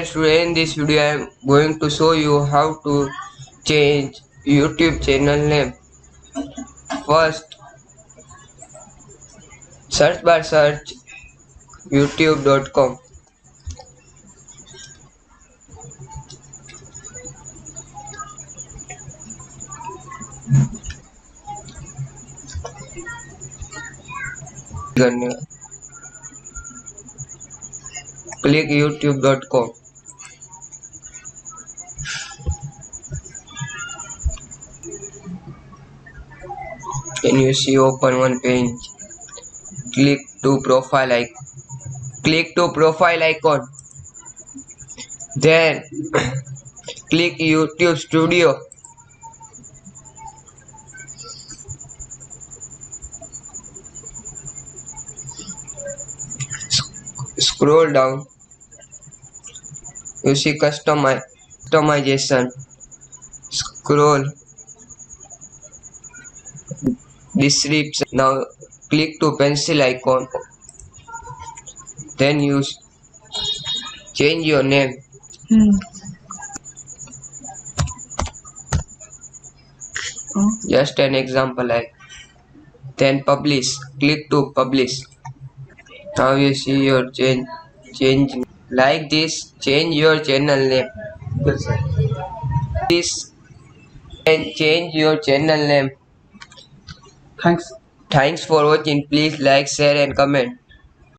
Friends, today in this video I am going to show you how to change YouTube channel name. First, search youtube.com. Click youtube.com. Then you see open one page. Click to profile icon. Click to profile icon. Then click YouTube Studio. Scroll down. You see customization. Scroll description. Now click to pencil icon. Then you change your name. Just an example like. Then publish. Click to publish. Now you see your change like this. Change your channel name. This and change your channel name. Thanks. Thanks for watching. Please like, share and comment.